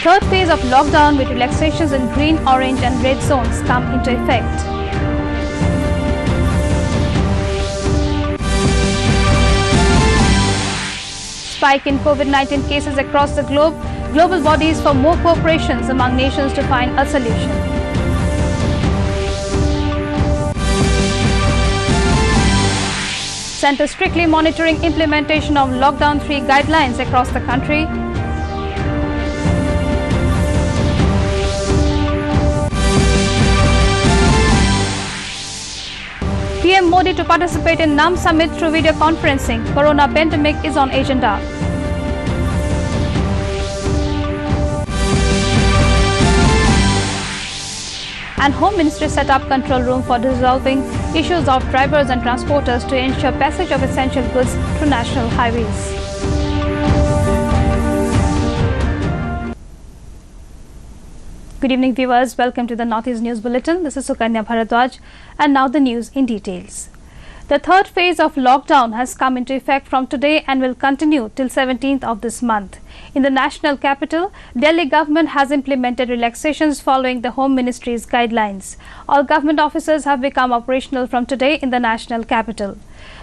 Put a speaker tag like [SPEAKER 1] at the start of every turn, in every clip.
[SPEAKER 1] Third phase of lockdown with relaxations in green, orange and red zones come into effect. Spike in COVID-19 cases across the globe, global bodies for more cooperations among nations to find a solution. Centre strictly monitoring implementation of Lockdown 3 guidelines across the country. PM Modi to participate in NAM Summit through video conferencing. Corona pandemic is on agenda. And Home Ministry set up control room for resolving issues of drivers and transporters to ensure passage of essential goods through national highways. Good evening viewers, welcome to the Northeast News Bulletin. This is Sukanya Bharadwaj and now the news in details. The third phase of lockdown has come into effect from today and will continue till 17th of this month. In the national capital, Delhi government has implemented relaxations following the Home Ministry's guidelines. All government offices have become operational from today in the national capital.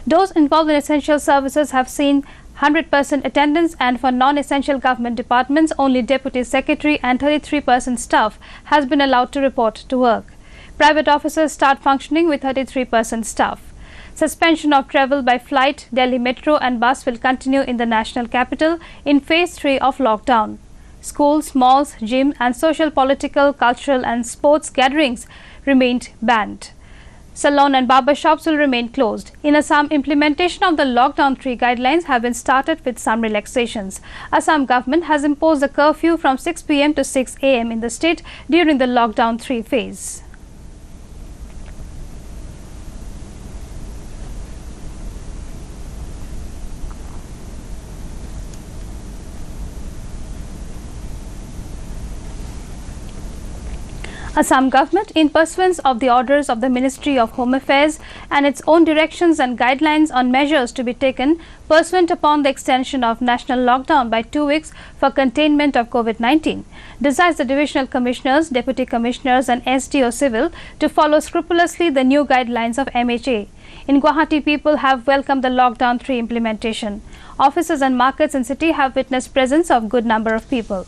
[SPEAKER 1] Those involved in essential services have seen 100% attendance, and for non-essential government departments, only Deputy Secretary and 33% staff has been allowed to report to work. Private offices start functioning with 33% staff. Suspension of travel by flight, Delhi Metro and bus will continue in the national capital in phase 3 of lockdown. Schools, malls, gym and social, political, cultural and sports gatherings remained banned. Salon and barber shops will remain closed. In Assam, implementation of the Lockdown 3 guidelines have been started with some relaxations. Assam government has imposed a curfew from 6 p.m. to 6 a.m. in the state during the Lockdown 3 phase. Assam government, in pursuance of the orders of the Ministry of Home Affairs and its own directions and guidelines on measures to be taken pursuant upon the extension of national lockdown by 2 weeks for containment of COVID-19, desires the divisional commissioners, deputy commissioners and SDO civil to follow scrupulously the new guidelines of MHA. In Guwahati, people have welcomed the Lockdown 3 implementation. Offices and markets in city have witnessed presence of good number of people.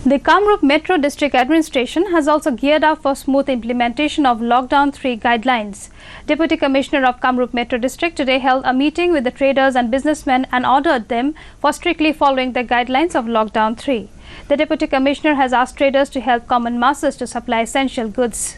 [SPEAKER 1] The Kamrup Metro District Administration has also geared up for smooth implementation of Lockdown 3 guidelines. Deputy Commissioner of Kamrup Metro District today held a meeting with the traders and businessmen and ordered them for strictly following the guidelines of Lockdown 3. The Deputy Commissioner has asked traders to help common masses to supply essential goods.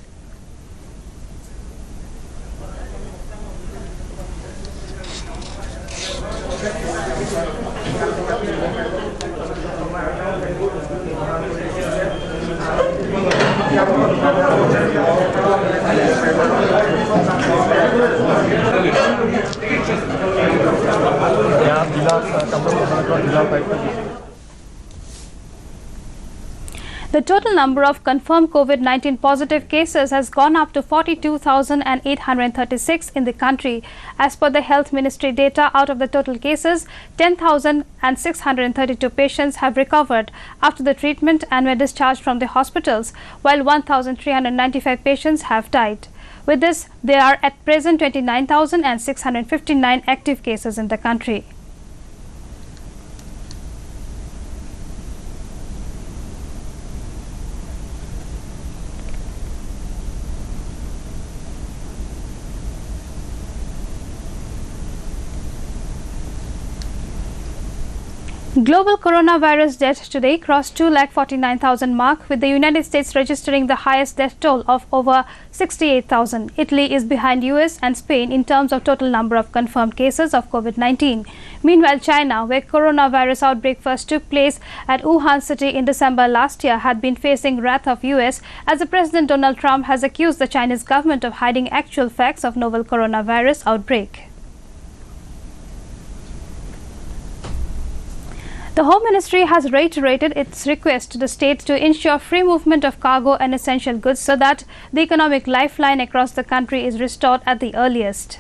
[SPEAKER 1] The total number of confirmed COVID-19 positive cases has gone up to 42,836 in the country. As per the Health Ministry data, out of the total cases, 10,632 patients have recovered after the treatment and were discharged from the hospitals, while 1,395 patients have died. With this, there are at present 29,659 active cases in the country. Global coronavirus deaths today crossed 2,49,000 mark, with the United States registering the highest death toll of over 68,000. Italy is behind US and Spain in terms of total number of confirmed cases of COVID-19. Meanwhile, China, where coronavirus outbreak first took place at Wuhan city in December last year, had been facing wrath of US as the President Donald Trump has accused the Chinese government of hiding actual facts of novel coronavirus outbreak. The Home Ministry has reiterated its request to the states to ensure free movement of cargo and essential goods so that the economic lifeline across the country is restored at the earliest.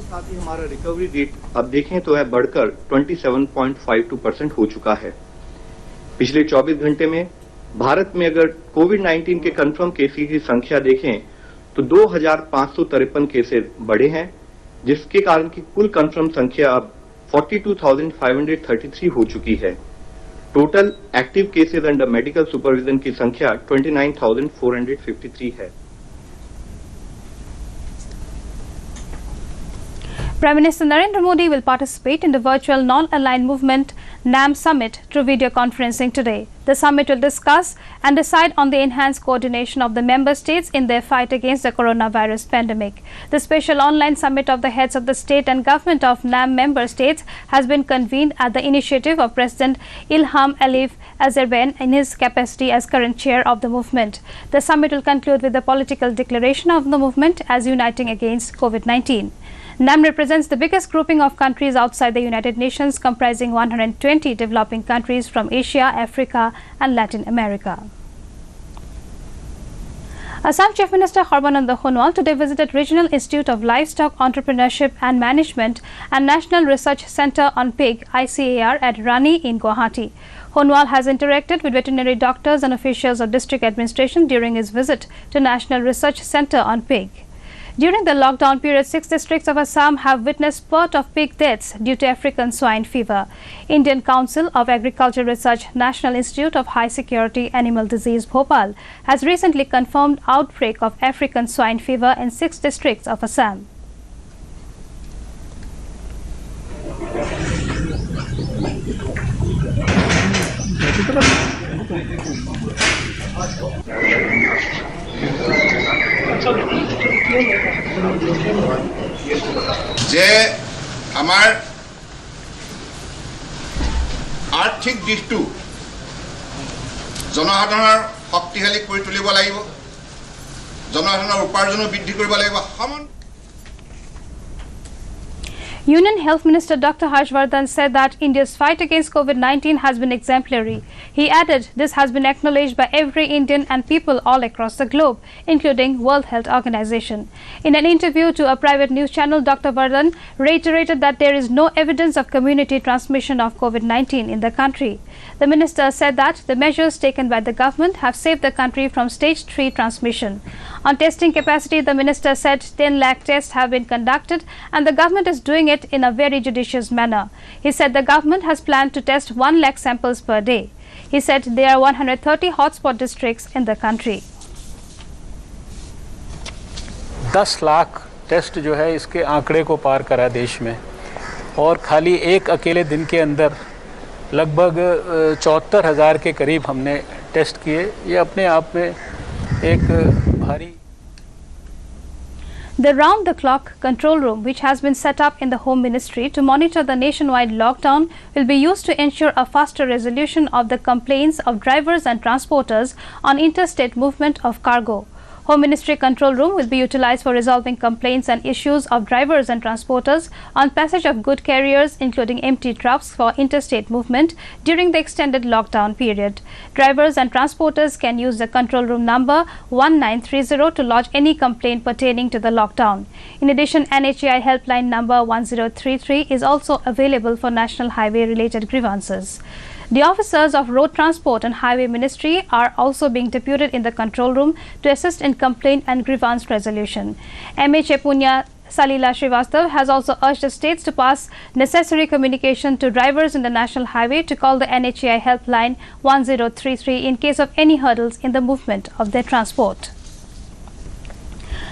[SPEAKER 2] साथ ही हमारा recovery rate अब देखें तो है बढ़कर 27.52% हो चुका है। पिछले 24 घंटे में भारत में अगर कोविड-19 के कंफर्म केसेस की संख्या देखें तो 2553 केसेस बढ़े हैं, जिसके कारण की कुल कंफर्म संख्या अब 42,533 हो चुकी है। Total active cases under medical supervision की संख्या 29,453 है।
[SPEAKER 1] Prime Minister Narendra Modi will participate in the virtual non-aligned movement NAM summit through video conferencing today. The summit will discuss and decide on the enhanced coordination of the member states in their fight against the coronavirus pandemic. The special online summit of the heads of the state and government of NAM member states has been convened at the initiative of President Ilham Aliyev Azerbaijan in his capacity as current chair of the movement. The summit will conclude with the political declaration of the movement as uniting against COVID-19. NAM represents the biggest grouping of countries outside the United Nations, comprising 120 developing countries from Asia, Africa and Latin America. Assam Chief Minister Sarbananda Sonowal today visited Regional Institute of Livestock Entrepreneurship and Management and National Research Centre on Pig (ICAR) at Rani in Guwahati. Sonowal has interacted with veterinary doctors and officials of district administration during his visit to National Research Centre on Pig. During the lockdown period, 6 districts of Assam have witnessed spurt of pig deaths due to African swine fever. Indian Council of Agriculture Research National Institute of High Security Animal Disease Bhopal has recently confirmed outbreak of African swine fever in 6 districts of Assam.
[SPEAKER 3] যে আমাৰ আৰ্থিক দিশটো জনসাধাৰণৰ শক্তিশালী কৰি তুলিব লাগিব, জনসাধাৰণৰ উপাৰ্জনো বৃদ্ধি কৰিব লাগিব।
[SPEAKER 1] Union Health Minister Dr. Harshvardhan said that India's fight against COVID-19 has been exemplary. He added this has been acknowledged by every Indian and people all across the globe, including World Health Organization. In an interview to a private news channel, Dr. Vardhan reiterated that there is no evidence of community transmission of COVID-19 in the country. The minister said that the measures taken by the government have saved the country from stage 3 transmission. On testing capacity, the minister said 10 lakh tests have been conducted and the government is doing it in a very judicious manner. He said the government has planned to test 1 lakh samples per day. He said there are 130 hotspot districts in the country.
[SPEAKER 4] 10 lakh test जो है इसके आंकड़े को पार करा देश में, और खाली एक अकेले दिन के अंदर लगभग 74,000 के करीब हमने टेस्ट किए। ये अपने आप में एक भारी।
[SPEAKER 1] The round-the-clock control room, which has been set up in the Home Ministry to monitor the nationwide lockdown, will be used to ensure a faster resolution of the complaints of drivers and transporters on interstate movement of cargo. Home Ministry control room will be utilized for resolving complaints and issues of drivers and transporters on passage of good carriers, including empty trucks for interstate movement during the extended lockdown period. Drivers and transporters can use the control room number 1930 to lodge any complaint pertaining to the lockdown. In addition, NHAI helpline number 1033 is also available for national highway related grievances. The officers of Road Transport and Highway Ministry are also being deputed in the control room to assist in complaint and grievance resolution. MHA Punya Salila Srivastav has also urged the states to pass necessary communication to drivers in the national highway to call the NHAI helpline 1033 in case of any hurdles in the movement of their transport.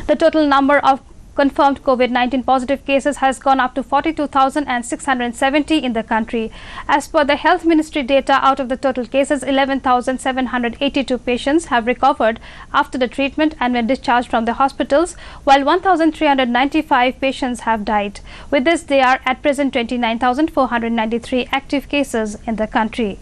[SPEAKER 1] The total number of confirmed COVID-19 positive cases has gone up to 42,670 in the country. As per the Health Ministry data, out of the total cases, 11,782 patients have recovered after the treatment and were discharged from the hospitals, while 1,395 patients have died. With this, they are at present 29,493 active cases in the country.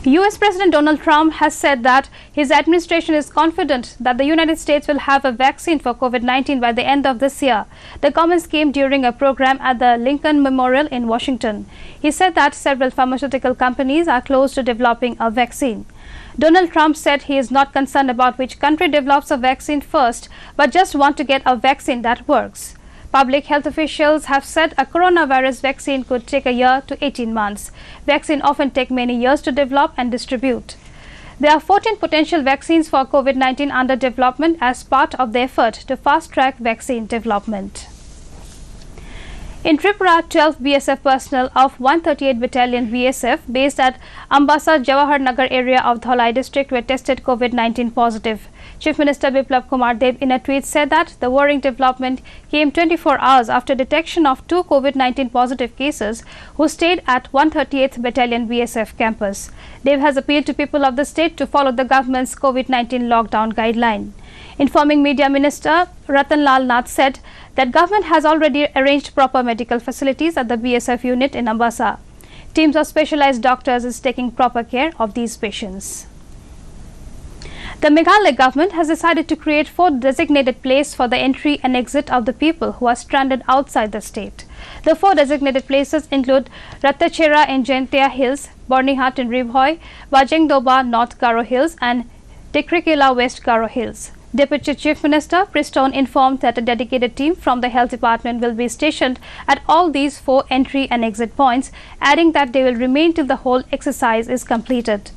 [SPEAKER 1] US President Donald Trump has said that his administration is confident that the United States will have a vaccine for COVID-19 by the end of this year. The comments came during a program at the Lincoln Memorial in Washington. He said that several pharmaceutical companies are close to developing a vaccine. Donald Trump said he is not concerned about which country develops a vaccine first, but just want to get a vaccine that works. Public health officials have said a coronavirus vaccine could take a year to 18 months. Vaccines often take many years to develop and distribute. There are 14 potential vaccines for COVID-19 under development as part of the effort to fast-track vaccine development. In Tripura, 12 BSF personnel of 138 Battalion BSF based at Ambassa Jawahar Nagar area of Dholai district were tested COVID-19 positive. Chief Minister Biplab Kumar Deb in a tweet said that the worrying development came 24 hours after detection of 2 COVID-19 positive cases who stayed at 138th Battalion BSF campus. Deb has appealed to people of the state to follow the government's COVID-19 lockdown guideline. Informing Media Minister Ratan Lal Nath said that government has already arranged proper medical facilities at the BSF unit in Ambassa. Teams of specialized doctors is taking proper care of these patients. The Meghalaya government has decided to create 4 designated places for the entry and exit of the people who are stranded outside the state. The 4 designated places include Ratachera in Jaintia Hills, Bornihat in Ribhoi, Bajengdoba North Garo Hills and Tikrikila West Garo Hills. Deputy Chief Minister Pristone informed that a dedicated team from the Health Department will be stationed at all these 4 entry and exit points, adding that they will remain till the whole exercise is completed.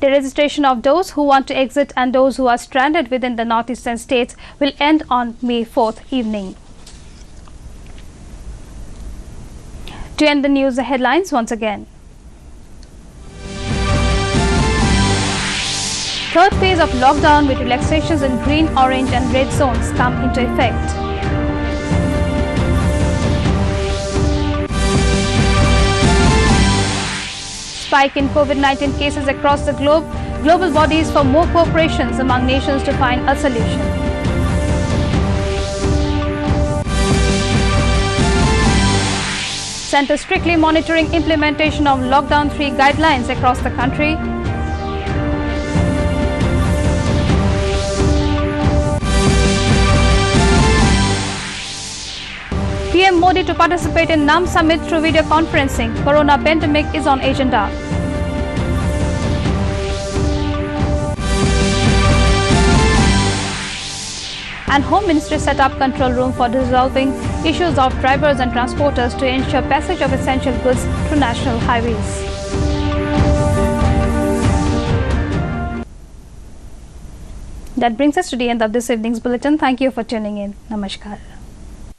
[SPEAKER 1] The registration of those who want to exit and those who are stranded within the northeastern states will end on May 4th evening. To end the news, the headlines once again. Third phase of lockdown with relaxations in green, orange and red zones come into effect. Spike in COVID-19 cases across the globe, global bodies for more cooperations among nations to find a solution. Centre strictly monitoring implementation of Lockdown 3 guidelines across the country. PM Modi to participate in NAM Summit through video conferencing. Corona pandemic is on agenda. And Home Ministry set up control room for resolving issues of drivers and transporters to ensure passage of essential goods through national highways. That brings us to the end of this evening's bulletin. Thank you for tuning in. Namaskar.